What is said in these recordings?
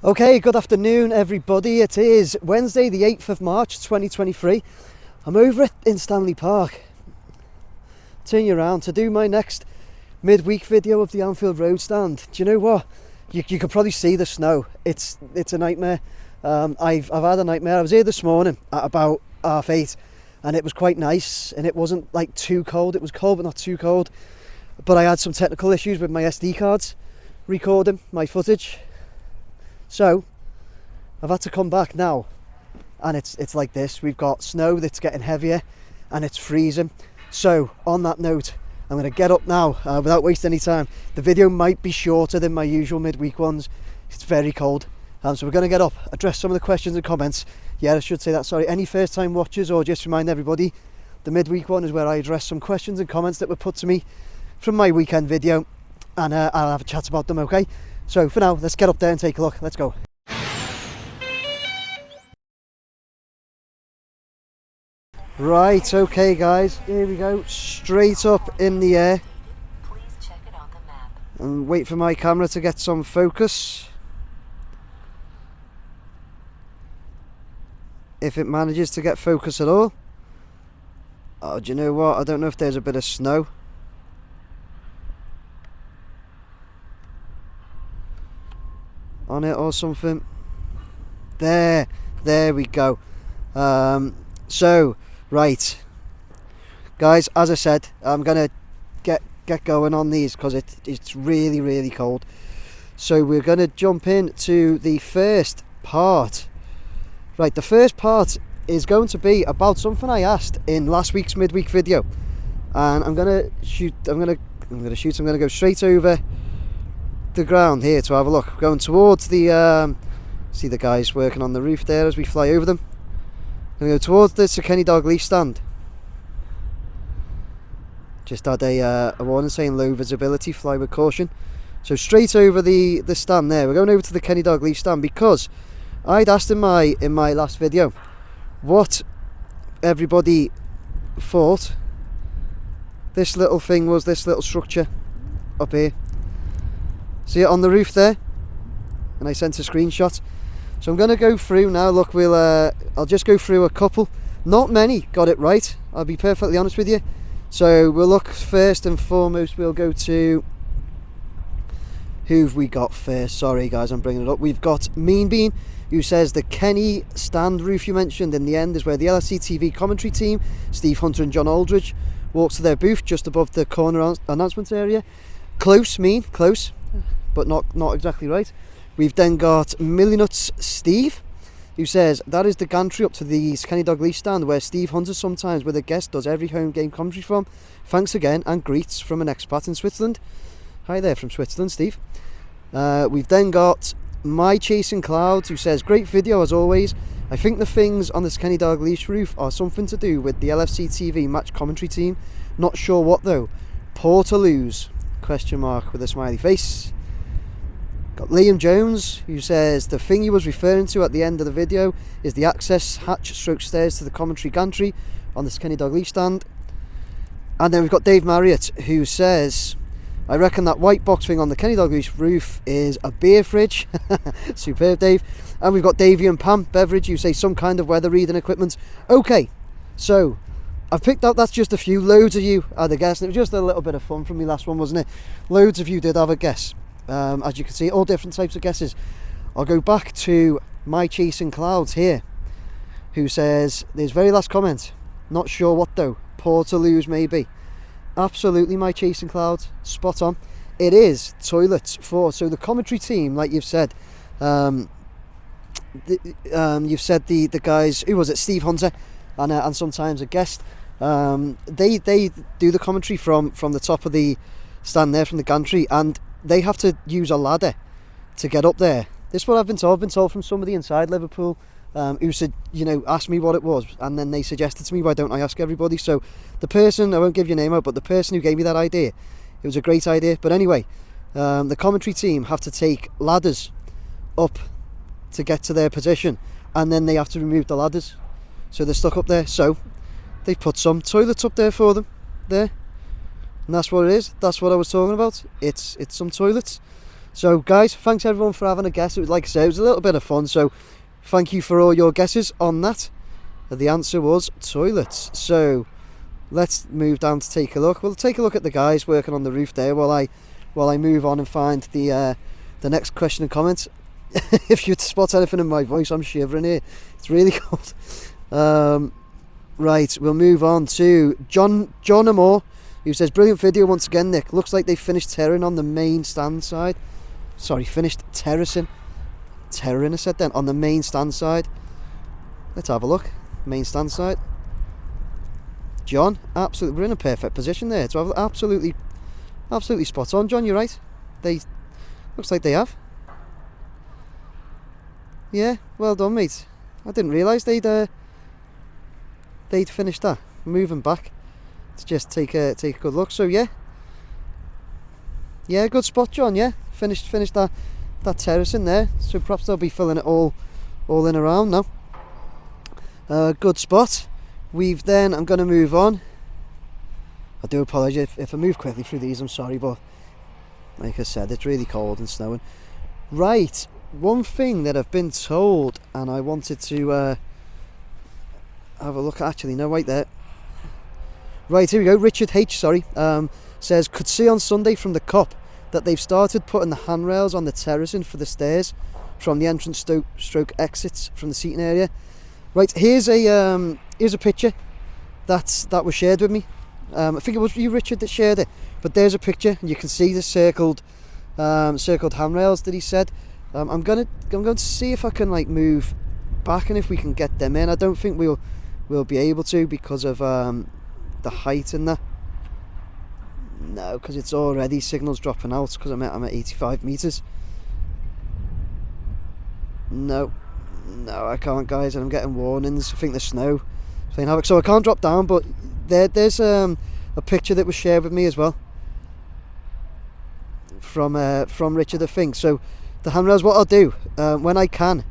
Okay, good afternoon everybody. It is Wednesday the 8th of March 2023. I'm over in Stanley Park. Turn you around to do my next midweek video of the Anfield Road Stand. Do you know what? You can probably see the snow. It's a nightmare. I've had a nightmare. I was here this morning at about 8:30 and it was quite nice and it wasn't like too cold. It was cold but not too cold. But I had some technical issues with my SD cards recording my footage. So I've had to come back now and it's like this. We've got snow that's getting heavier and it's freezing. So on that note, I'm going to get up now without wasting any time. The video might be shorter than my usual midweek ones. It's very cold. So we're going to get up, address some of the questions and comments. Yeah, I should say that, sorry. Any first time watchers, or just remind everybody, the midweek one is where I address some questions and comments that were put to me from my weekend video, and I'll have a chat about them, okay? So for now, let's get up there and take a look. Let's go. Right, okay guys, here we go, straight up in the air. Please check it on the map. And wait for my camera to get some focus. If it manages to get focus at all. Oh, do you know what? I don't know if there's a bit of snow. On it or something. There we go. So right guys, as I said, I'm gonna get going on these because it's really cold. So we're gonna jump into the first part. Right, the first part is going to be about something I asked in last week's midweek video, and I'm gonna go straight over the ground here to have a look. Going towards the see the guys working on the roof there as we fly over them. I'm going to go towards the Sir Kenny Dalglish stand. Just had a warning saying low visibility, fly with caution. So straight over the stand there. We're going over to the Kenny Dalglish stand because I'd asked in my last video what everybody thought this little thing was, this little structure up here. See it on the roof there? And I sent a screenshot. So I'm going to go through now. Look, I'll just go through a couple. Not many got it right, I'll be perfectly honest with you. So we'll look first and foremost, we'll go to... Who've we got first? Sorry guys, I'm bringing it up. We've got Mean Bean, who says the Kenny stand roof you mentioned in the end is where the LFC TV commentary team, Steve Hunter and John Aldridge, walks to their booth just above the corner announcement area. Close, Mean, close, but not exactly right. We've then got Millionuts Steve, who says that is the gantry up to the Kenny Dalglish stand where Steve Hunter sometimes with a guest does every home game commentary from. Thanks again and greets from an expat in Switzerland. Hi there from Switzerland, Steve. We've then got My Chasing Clouds, who says great video as always. I think the things on this Kenny Dalglish roof are something to do with the LFC TV match commentary team. Not sure what though. Poor to lose? Question mark with a smiley face. Got Liam Jones, who says the thing he was referring to at the end of the video is the access hatch stroke stairs to the commentary gantry on the Kenny Dalglish stand. And then we've got Dave Marriott, who says I reckon that white box thing on the Kenny Dalglish roof is a beer fridge. Superb, Dave. And we've got Davey and Pam Beveridge, who say some kind of weather reading equipment. Okay, so I've picked out, that's just a few. Loads of you had a guess, and it was just a little bit of fun from me last one, wasn't it? Loads of you did have a guess. As you can see, all different types of guesses. I'll go back to My Chasing Clouds here, who says his very last comment, not sure what though, poor to lose maybe. Absolutely, My Chasing Clouds, spot on. It is toilets for, so the commentary team, like you've said, the guys, who was it, Steve Hunter and sometimes a guest, they do the commentary from the top of the stand there, from the gantry, and they have to use a ladder to get up there. This is what I've been told. I've been told from somebody inside Liverpool who said, asked me what it was, and then they suggested to me, why don't I ask everybody? So the person, I won't give your name out, but the person who gave me that idea, it was a great idea. But anyway, the commentary team have to take ladders up to get to their position, and then they have to remove the ladders, so they're stuck up there. So they put some toilets up there for them there, and that's what it is. That's what I was talking about. It's some toilets. So guys, thanks everyone for having a guess. It was, like I said, it was a little bit of fun, so thank you for all your guesses on that. The answer was toilets. So let's move down to take a look. We'll take a look at the guys working on the roof there while I move on and find the next question and comment. If you spot anything in my voice, I'm shivering here. It's really cold. Right, we'll move on to John Amore, who says, brilliant video once again, Nick. Looks like they finished terracing on the main stand side. Sorry, finished terracing. Terracing, I said then, on the main stand side. Let's have a look. Main stand side. John, absolutely, we're in a perfect position there. So absolutely spot on, John. You're right. Looks like they have. Yeah, well done, mate. I didn't realise they'd finished that. Moving back to just take a good look. So yeah, good spot, John. Yeah, finished that terrace in there. So perhaps they'll be filling it all in around now. Good spot. I'm going to move on. I do apologise if I move quickly through these. I'm sorry, but like I said, it's really cold and snowing. Right, one thing that I've been told, and I wanted to have a look. Actually, no, right there. Right, here we go. Richard H. Says, could see on Sunday from the cop that they've started putting the handrails on the terracing for the stairs from the entrance stroke exits from the seating area. Right, here's a picture that was shared with me. I think it was you, Richard, that shared it. But there's a picture, and you can see the circled handrails that he said. I'm going to see if I can like move back and if we can get them in. I don't think we'll be able to because of the height in that. No, because it's already signals dropping out because I'm at 85 meters. No, I can't, guys, and I'm getting warnings. I think the snow playing havoc, so I can't drop down. But there's a picture that was shared with me as well from Richard, I think. So the handrails, what I'll do when I can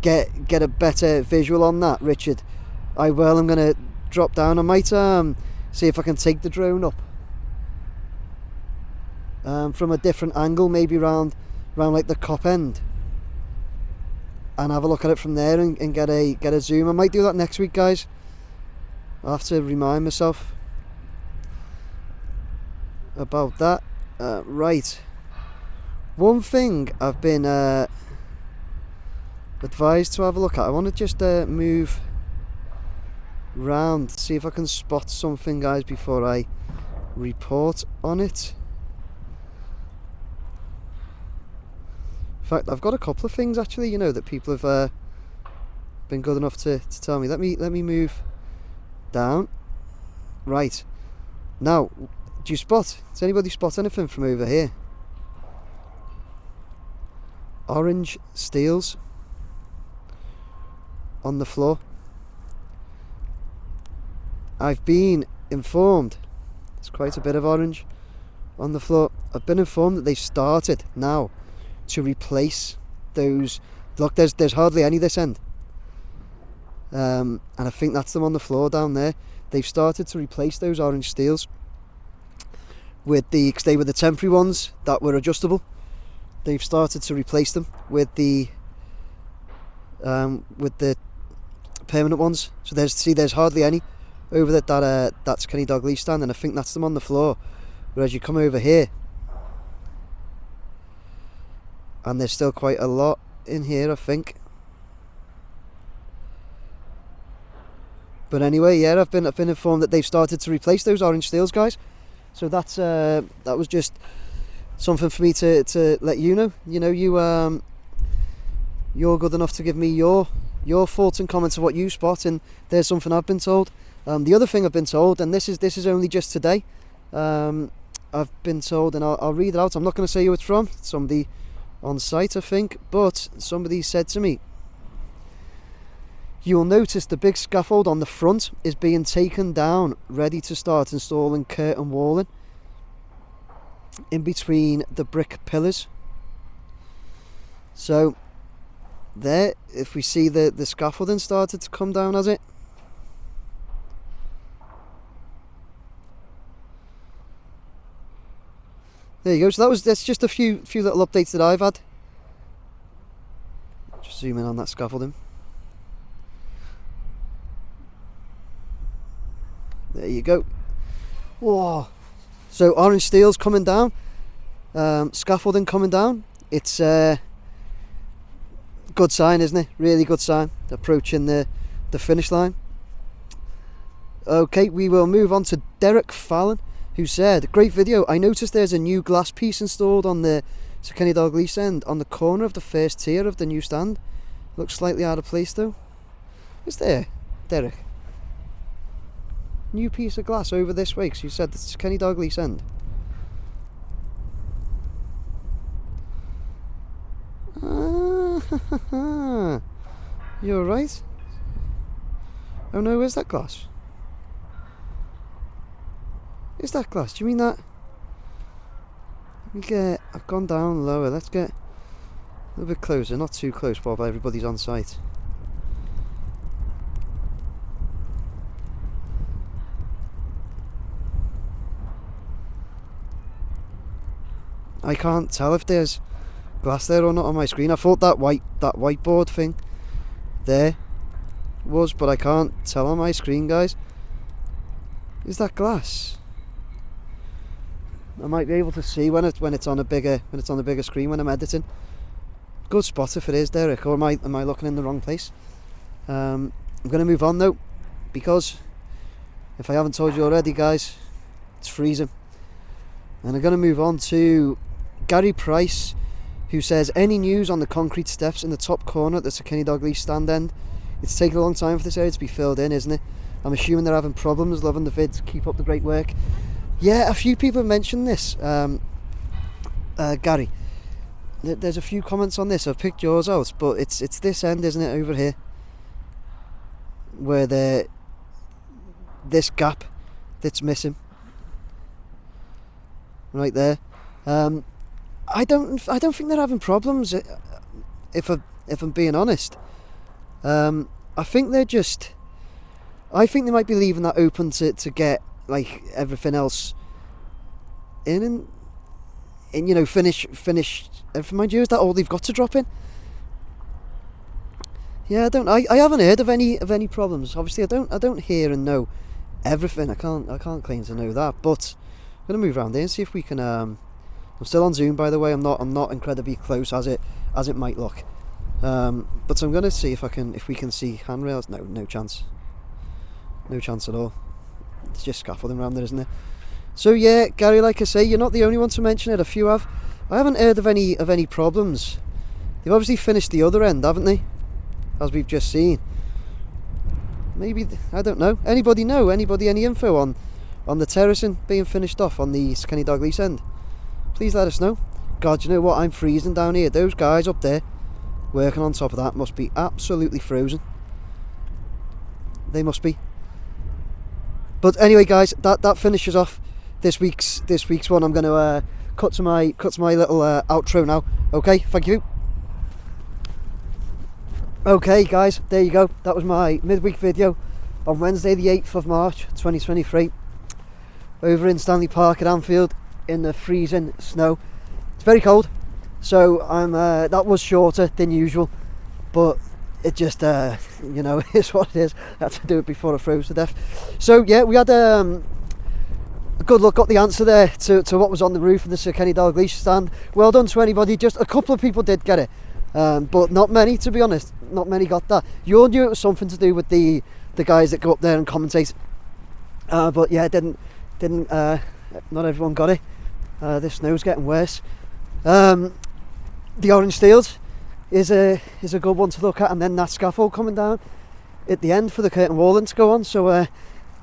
get a better visual on that, Richard, I will. I'm going to drop down. I might see if I can take the drone up from a different angle, maybe round like the cop end, and have a look at it from there and get a zoom. I might do that next week, guys. I'll have to remind myself about that. Right, one thing I've been advised to have a look at. I want to just move round, see if I can spot something, guys, before I report on it. In fact, I've got a couple of things actually, that people have been good enough to tell me. Let me move down. Right, now, does anybody spot anything from over here? Orange steels on the floor. I've been informed there's quite a bit of orange on the floor. I've been informed that they've started now to replace those. Look, there's hardly any this end, and I think that's them on the floor down there. They've started to replace those orange steels because they were the temporary ones that were adjustable. They've started to replace them with the permanent ones. So there's hardly any over that's Kenny Dalglish stand, and I think that's them on the floor. Whereas you come over here, and there's still quite a lot in here, I think. But anyway, yeah, I've been informed that they've started to replace those orange steels, guys. So that was just something for me to let you know. You're good enough to give me your thoughts and comments of what you spot, and there's something I've been told. The other thing I've been told, and this is only just today, I've been told, and I'll read it out. I'm not going to say who it's from. It's somebody on site, I think, but somebody said to me, "You will notice the big scaffold on the front is being taken down, ready to start installing curtain walling in between the brick pillars." So there, if we see the scaffolding started to come down, has it? There you go. So that's just a few little updates that I've had. Just zoom in on that scaffolding. There you go. Whoa. So orange steel's coming down. Scaffolding coming down. It's good sign, isn't it? Really good sign. Approaching the finish line. Okay, we will move on to Derek Fallon, who said, great video. I noticed there's a new glass piece installed on the Kenny Dalglish end on the corner of the first tier of the new stand. Looks slightly out of place though. Is there, Derek? New piece of glass over this way, because you said it's Kenny Dalglish end. You're right. Oh no, where's that glass? Is that glass? Do you mean that? I've gone down lower. Let's get a little bit closer. Not too close while everybody's on site. I can't tell if there's glass there or not on my screen. I thought that whiteboard thing there was, but I can't tell on my screen, guys. Is that glass? I might be able to see when it's on a bigger screen when I'm editing. Good spot if it is, Derek. Or am I looking in the wrong place? I'm going to move on though, because if I haven't told you already, guys, it's freezing. And I'm going to move on to Gary Price, who says, any news on the concrete steps in the top corner at the Kenny Dalglish stand end? It's taken a long time for this area to be filled in, isn't it? I'm assuming they're having problems. Loving the vids. Keep up the great work. Yeah, a few people have mentioned this, Gary. There's a few comments on this. I've picked yours out, but it's this end, isn't it, over here, where this gap that's missing, right there. I don't think they're having problems. If I'm being honest, I think they might be leaving that open to get like everything else in and you know finish everything. Mind you, is that all they've got to drop in? Yeah, I haven't heard of any problems. Obviously I don't hear and know everything. I can't claim to know that, but I'm gonna move around here and see if we can. I'm still on Zoom, by the way. I'm not incredibly close as it might look, but I'm gonna see if we can see handrails. No chance at all. It's just scaffolding around there, isn't it? So yeah, Gary, like I say, you're not the only one to mention it. A few have. I haven't heard of any problems. They've obviously finished the other end, haven't they? As we've just seen. Maybe, I don't know. Anybody know? Anybody any info on the terracing being finished off on the Kenny Dalglish end? Please let us know. God, you know what? I'm freezing down here. Those guys up there working on top of that must be absolutely frozen. They must be. But anyway, guys, that finishes off this week's one. I'm going to cut to my little outro now. Okay, thank you. Okay, guys, there you go. That was my midweek video on Wednesday, the 8th of March, 2023, over in Stanley Park at Anfield in the freezing snow. It's very cold, so I'm that was shorter than usual, but it just you know, is what it is. I had to do it before I froze to death. So yeah, we had a good look, got the answer there to what was on the roof of the Sir Kenny Dalglish stand. Well done to anybody. Just a couple of people did get it, but not many, to be honest. Not many got that. You all knew it was something to do with the guys that go up there and commentate, but yeah, didn't not everyone got it. This snow's getting worse. The orange steels is a good one to look at, and then that scaffold coming down at the end for the curtain walling to go on. So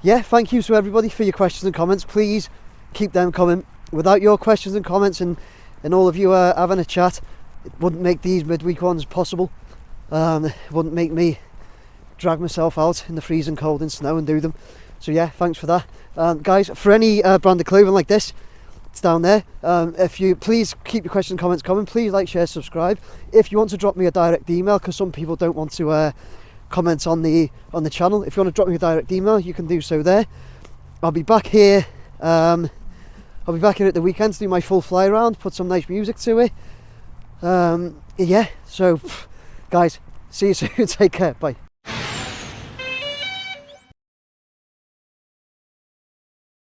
yeah, thank you to everybody for your questions and comments. Please keep them coming. Without your questions and comments and all of you having a chat, it wouldn't make these midweek ones possible. It wouldn't make me drag myself out in the freezing cold and snow and do them. So yeah, thanks for that. Guys, for any brand of clothing like this, it's down there. If you please keep your questions and comments coming. Please like, share, subscribe. If you want to drop me a direct email, because some people don't want to comment on the channel, if you want to drop me a direct email, you can do so there. I'll be back here I'll be back here at the weekend to do my full fly around, put some nice music to it. Yeah, so guys, see you soon. Take care. Bye.